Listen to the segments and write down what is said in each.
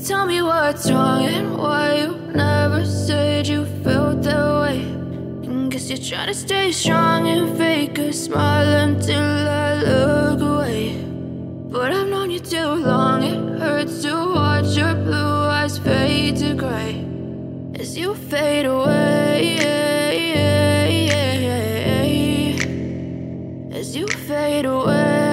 Tell me what's wrong and why you never said you felt that way. And guess you're trying to stay strong and fake a smile until I look away. But I've known you too long, it hurts to watch your blue eyes fade to gray as you fade away, as you fade away.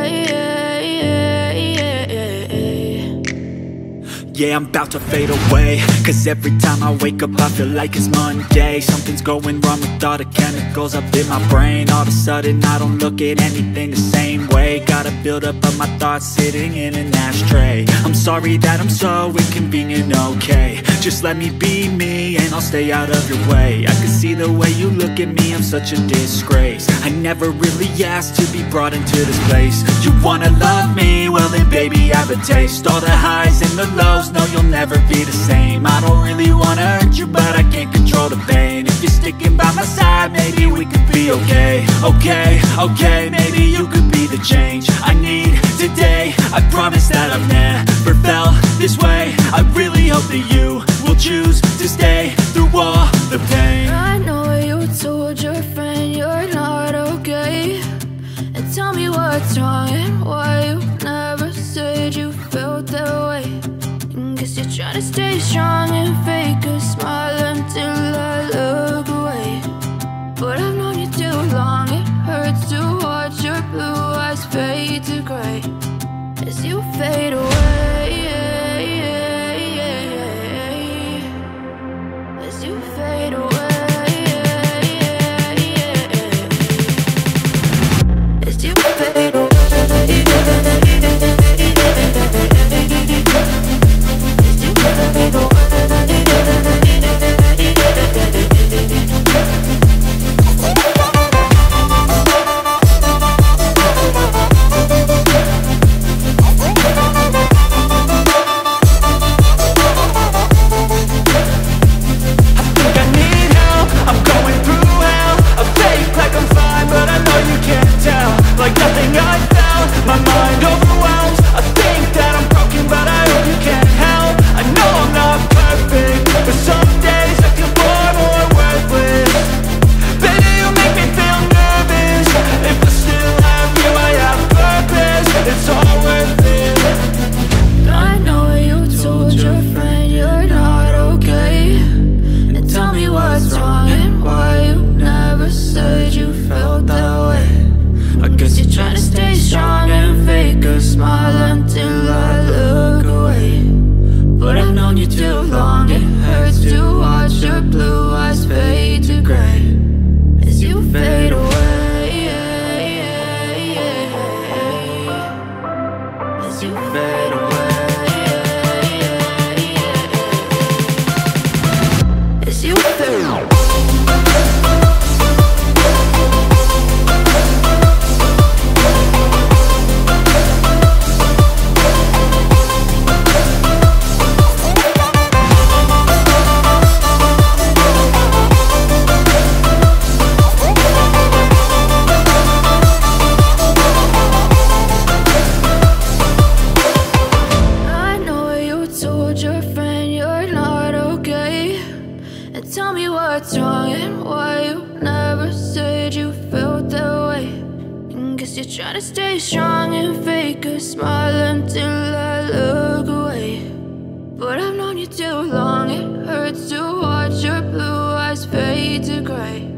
Yeah, I'm about to fade away, cause every time I wake up I feel like it's Monday. Something's going wrong with all the chemicals up in my brain. All of a sudden I don't look at anything the same way. Gotta build up of my thoughts sitting in an ashtray. I'm sorry that I'm so inconvenient, okay. Just let me be me and I'll stay out of your way. I can see the way you look at me, I'm such a disgrace. I never really asked to be brought into this place. You wanna love me? Well then baby I have a taste. All the highs and the lows, no you'll never be the same. I don't really wanna hurt you but I can't control the pain. If you're sticking by my side maybe we could be okay. Okay, maybe you could be the change I need today. I promise that I've never felt this way. I really hope that you will choose to stay through all the pain. I know you told your friend you're not okay. And tell me what's wrong and why you never said you felt that way. And guess you're trying to stay strong and fake a smile until I look away. But I've known you too long, it hurts to watch your blue eyes fade to gray as you fade away, as you fade away, as you fade away. Like nothing I felt, my mind overwhelms. I think that I'm broken, but I hope you can't help. I know I'm not perfect, but some days I feel far more worthless. Baby, you make me feel nervous. If I still have you, I have purpose. It's all worth it. I know you told your friend you're not okay. And tell me what's wrong and why you never said you felt that way. I guess you're trying to stay strong and fake a smile until I look away. But I've known you too long, it hurts to watch your blue eyes fade to gray as you fade away, as you fade away, as you fade away. Tell me what's wrong and why you never said you felt that way. And guess you're trying to stay strong and fake a smile until I look away. But I've known you too long, it hurts to watch your blue eyes fade to gray.